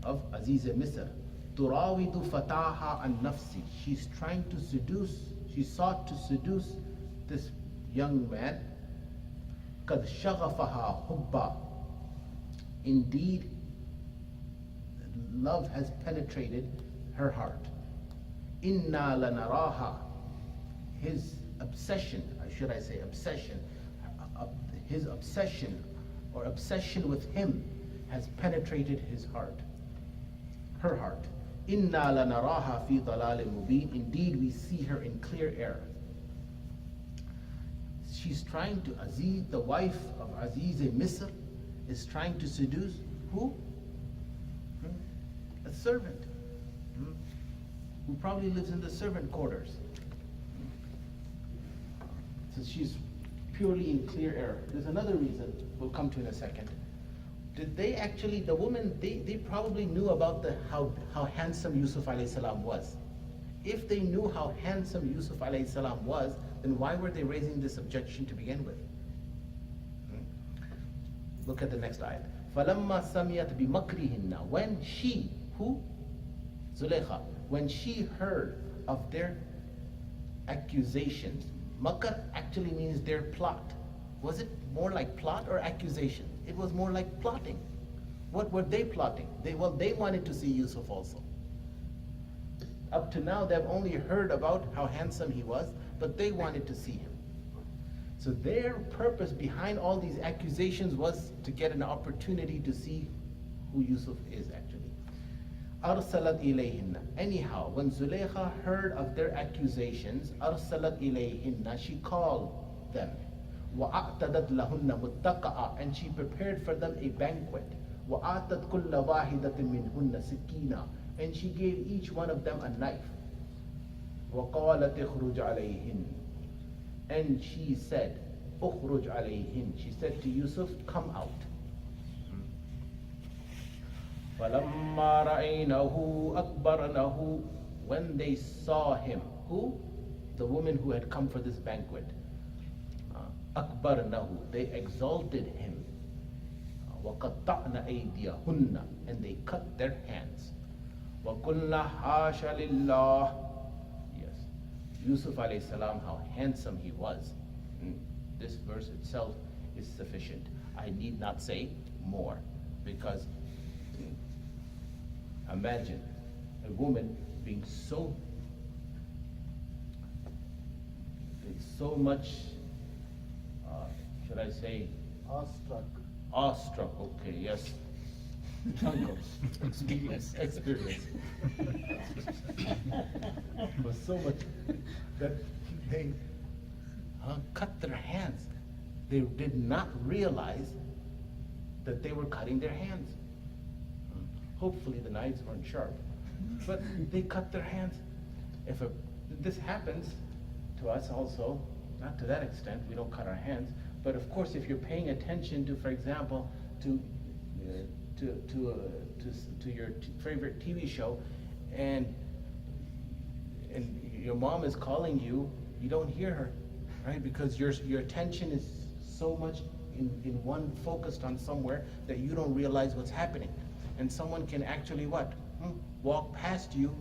Misr, turawidu fataha an nafsi. She's trying to seduce, she sought to seduce this young man. Qad shaghafaha hubba. Indeed, love has penetrated her heart. Inna lanaraha. His obsession, should I say obsession, his obsession or obsession with him has penetrated his heart, her heart. Inna lanaraha fi dalalin mubin. Indeed, we see her in clear error. She's trying to, Aziz, the wife of Aziz Misr, is trying to seduce who? A servant, who probably lives in the servant quarters. So she's purely in clear error. There's another reason we'll come to in a second. Did they actually, the woman, they probably knew about how handsome Yusuf alayhi salam was. If they knew how handsome Yusuf alayhi salam was, then why were they raising this objection to begin with? Look at the next ayat. فَلَمَّا سَمِيَتْ بِمَكْرِهِنَّ. When she, who? Zulaykha. When she heard of their accusations. Makr actually means their plot. Was it more like plot or accusation? It was more like plotting. What were they plotting? They wanted to see Yusuf also. Up to now, they've only heard about how handsome he was, but they wanted to see him. So their purpose behind all these accusations was to get an opportunity to see who Yusuf is actually. Arsalat ilayhinna. Anyhow, when Zulaykha heard of their accusations, arsalat ilayhinna, she called them. وَأَعْتَدَتْ لَهُنَّ مُتَّقَعًا. And she prepared for them a banquet. وَآتَتْ كُلَّ وَاحِدَةٍ مِّنْهُنَّ سِكِّينًا. And she gave each one of them a knife. وَقَالَتْ اخْرُجْ عَلَيْهِنْ. And she said, اخْرُجْ عَلَيْهِنْ. She said to Yusuf, come out. فَلَمَّا رَأَيْنَهُ أَكْبَرْنَهُ. When they saw him, who? The woman who had come for this banquet. أَكْبَرْنَهُ. They exalted him. وَقَطَّعْنَ أَيْدِيَهُنَّ. And they cut their hands. وَقُلْنَا حَاشَ لِلَّهِ. Yes. Yusuf alayhi salam, how handsome he was. This verse itself is sufficient. I need not say more, because imagine a woman being so much, should I say, Awestruck. awestruck. Okay, yes. Experience. Was so much that they Cut their hands. They did not realize that they were cutting their hands. Hopefully the knives weren't sharp, but they cut their hands. This happens to us also, not to that extent, we don't cut our hands, but of course if you're paying attention to, for example, to your favorite TV show, and your mom is calling you, you don't hear her, right? Because your attention is so much in one, focused on somewhere, that you don't realize what's happening. And someone can actually walk past you,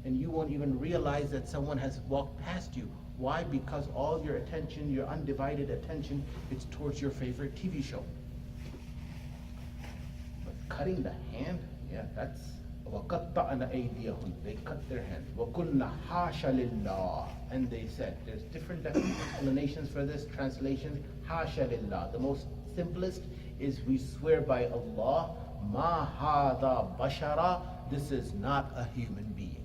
and you won't even realize that someone has walked past you. Why? Because all your attention, your undivided attention, is towards your favorite TV show. But cutting the hand, yeah, that's وَقَطَّعْنَ أَيْدِيَهُمْ. They cut their hands. وَقُلْنَا حَاشَ لِلَّهِ. And they said, there's different explanations for this, translations. حَاشَ لِلَّهِ. The most simplest is, we swear by Allah, مَا هَذَا بَشَرًا. This is not a human being.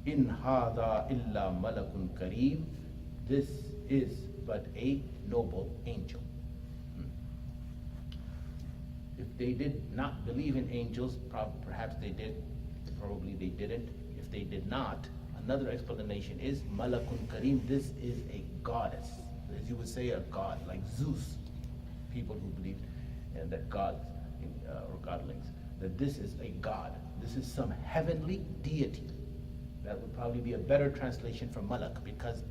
In hada illa malakun kareem. This is but a noble angel. If they did not believe in angels, perhaps they did, probably they didn't. If they did not, another explanation is malakun kareem. This is a goddess, as you would say, a god, like Zeus. People who believe that gods or godlings, that this is a god. This is some heavenly deity. That would probably be a better translation for malak, because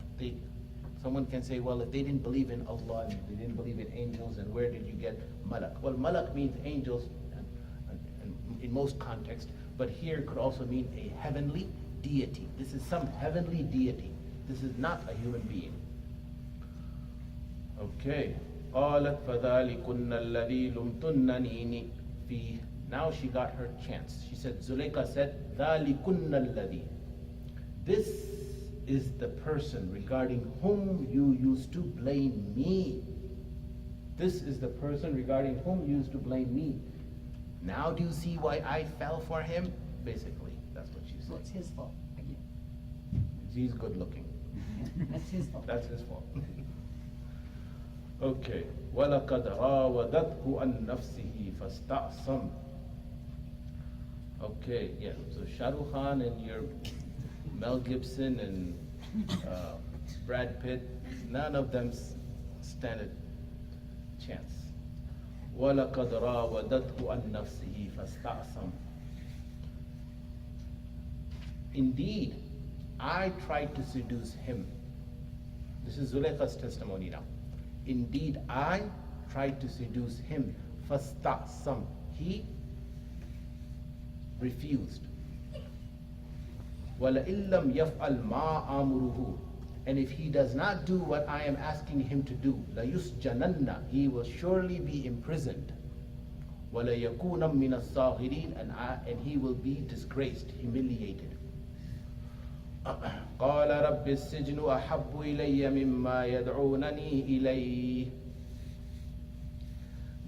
someone can say, well, if they didn't believe in Allah and they didn't believe in angels, and where did you get malak? Well, malak means angels in most contexts, but here it could also mean a heavenly deity. This is some heavenly deity. This is not a human being. Okay. قالت فذلكن الذي لمتنني فيه. Now she got her chance. She said, Zulaykha said, ذلكن الذي. This is the person regarding whom you used to blame me. This is the person regarding whom you used to blame me. Now do you see why I fell for him? Basically, that's what she So said. it's his fault again. He's good looking. That's his fault. That's his fault. Okay. وَلَقَدْ رَاوَدَتْهُ عَنْ نَفْسِهِ فَاسْتَعْصَمَ. Okay, yeah. So Shah Rukh Khan and your Mel Gibson and Brad Pitt, none of them stand a chance. وَلَقَدْ رَاوَدَتْهُ عَنْ نَفْسِهِ فَاسْتَعْصَمَ. Indeed, I tried to seduce him. This is Zulaykha's testimony now. Indeed, I tried to seduce him. فَاسْتَعْصَمَ. He refused. وَلَئِن لَمْ يَفْعَلْ مَا أَمُرُهُ. And if he does not do what I am asking him to do, لَيُسْجَنَنَّ. He will surely be imprisoned. وَلَيَكُونَ مِنَ الصَّاغِرِينَ. And he will be disgraced, humiliated. قَالَ رَبِّ السِّجْنُ أَحَبُّ إِلَيَّ مِمَّا يَدْعُونَنِي إِلَيْهِ.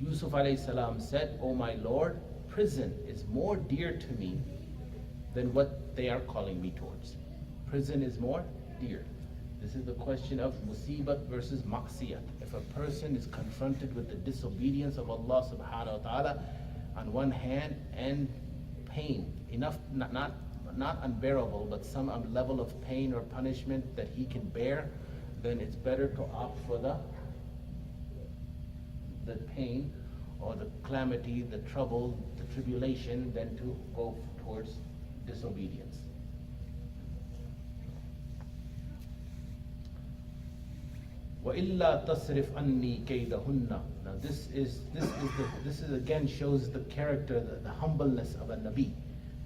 Yusuf alayhi salam said, O my Lord, prison is more dear to me than what they are calling me towards. Prison is more dear. This is the question of musibat versus maksiyat. If a person is confronted with the disobedience of Allah subhanahu wa ta'ala on one hand, and pain, enough, not unbearable, but some level of pain or punishment that he can bear, then it's better to opt for the pain or the calamity, the trouble, the tribulation, than to go towards disobedience. وَإِلَّا تَصْرِفْ عَنِّي كَيْدَهُنَّ. Now this is again shows the character, the humbleness of a Nabi.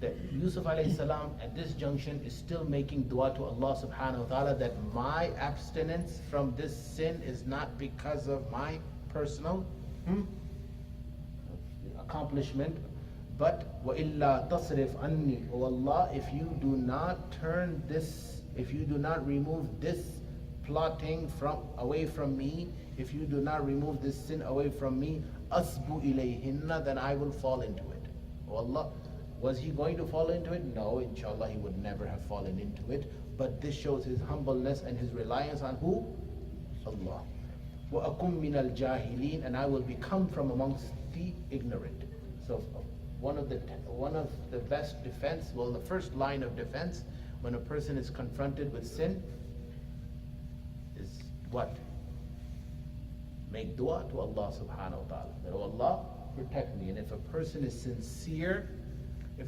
That Yusuf alayhi salam at this junction is still making dua to Allah subhanahu wa ta'ala that my abstinence from this sin is not because of my personal accomplishment, but وَإِلَّا تَصْرِفْ عَنِّي. Oh Allah, if you do not turn this, if you do not remove this plotting away from me, if you do not remove this sin away from me, asbu ilayhinna, then I will fall into it. Oh Allah, was he going to fall into it? No, inshallah, he would never have fallen into it. But this shows his humbleness and his reliance on who? Allah. وَأَكُمْ مِنَ الْجَاهِلِينَ, and I will become from amongst the ignorant. So one of the best defense, well, the first line of defense when a person is confronted with sin is what? Make dua to Allah subhanahu wa ta'ala. That, oh Allah, protect me. And if a person is sincere, he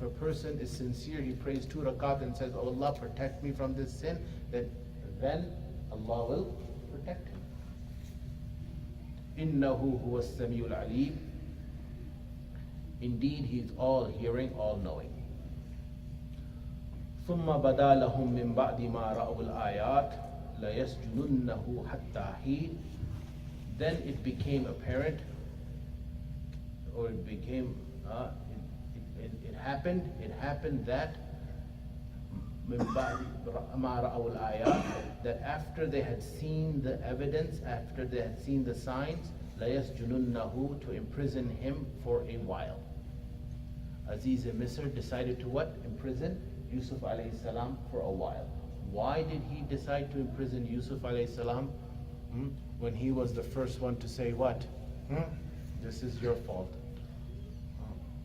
prays 2 rakat and says, oh Allah, protect me from this sin, then Allah will protect him. Innahu huwa as-sami'ul alim. Indeed, he is all hearing, all knowing. ثُمَّ بَدَا لَهُم مِّن بَعْدِ مَا رَأَوُا الْآيَاتِ لَيَسْجُنُنَّهُ حَتَّى حِينٍ. Then it became apparent, or it became, it happened that مِّن بَعْدِ مَا رَأَوُا الْآيَاتِ, that after they had seen the evidence, after they had seen the signs, لَيَسْجُنُنَّهُ, to imprison him for a while. Aziz Misr decided to what? Imprison Yusuf alayhi salam for a while. Why did he decide to imprison Yusuf alayhi salam? When he was the first one to say what? This is your fault.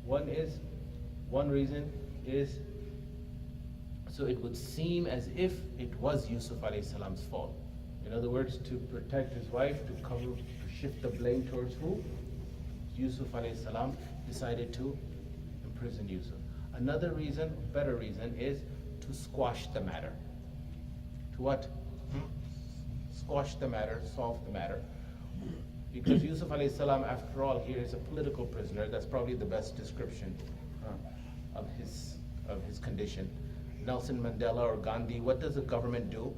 One reason is so it would seem as if it was Yusuf alayhi salam's fault. In other words, to protect his wife, to shift the blame towards who? Yusuf alayhi salam decided to imprison Yusuf. Another reason, better reason, is to squash the matter. To what? Squash the matter, solve the matter. Because Yusuf alayhi salam, after all, here is a political prisoner. That's probably the best description of his condition. Nelson Mandela or Gandhi, what does the government do?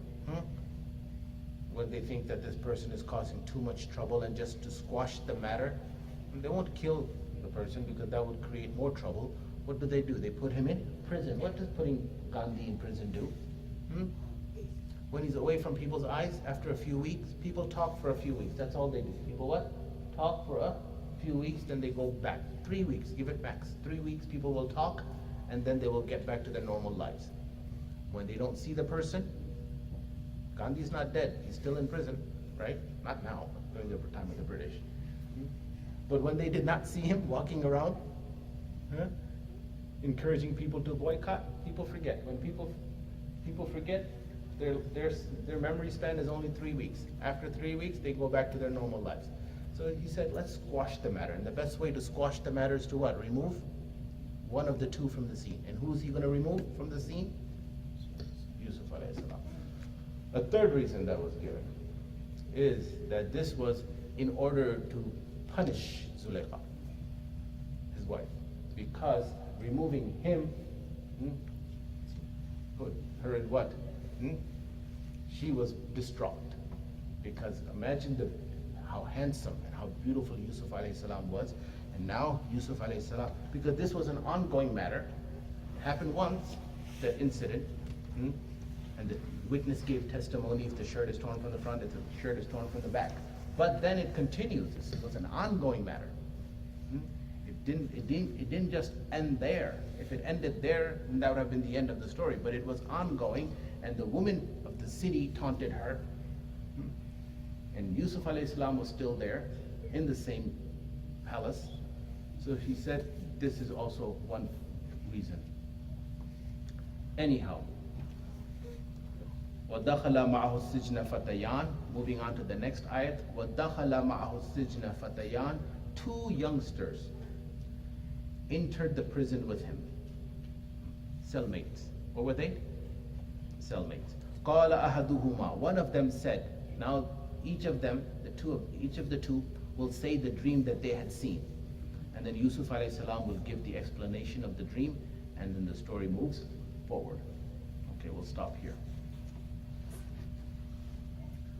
When they think that this person is causing too much trouble, and just to squash the matter, they won't kill the person because that would create more trouble. What do? They put him in prison. What does putting Gandhi in prison do? When he's away from people's eyes, after a few weeks, people talk for a few weeks. That's all they do. People what? Talk for a few weeks, then they go back. 3 weeks, give it max. 3 weeks, people will talk, and then they will get back to their normal lives. When they don't see the person, Gandhi's not dead. He's still in prison, right? Not now, during the time of the British. But when they did not see him walking around, encouraging people to boycott, people forget. When people forget, their memory span is only 3 weeks. After 3 weeks, they go back to their normal lives. So he said, let's squash the matter. And the best way to squash the matter is to what? Remove one of the two from the scene. And who's he going to remove from the scene? Yusuf alayhi salam. A third reason that was given is that this was in order to punish Zulaykha, his wife, because removing him put her in what? She was distraught, because imagine how handsome and how beautiful Yusuf alayhi salam was, and now Yusuf alayhi salam, because this was an ongoing matter. It happened once, the incident, and the witness gave testimony if the shirt is torn from the front, if the shirt is torn from the back. But then it continues. This was an ongoing matter. It didn't just end there. If it ended there, then that would have been the end of the story. But it was ongoing, and the women of the city taunted her. And Yusuf alayhi salam was still there in the same palace. So he said this is also one reason. Anyhow, وَدَخَلَ مَعَهُ السِّجْنَ فَتَيَانِ. Moving on to the next ayat. وَدَخَلَ مَعَهُ السِّجْنَ فَتَيَانِ. 2 youngsters entered the prison with him. Cellmates. What were they? Cellmates. قَالَ أَحَدُهُمَا. One of them said, now each of them, each of the two will say the dream that they had seen. And then Yusuf alayhi salam will give the explanation of the dream, and then the story moves forward. Okay, we'll stop here.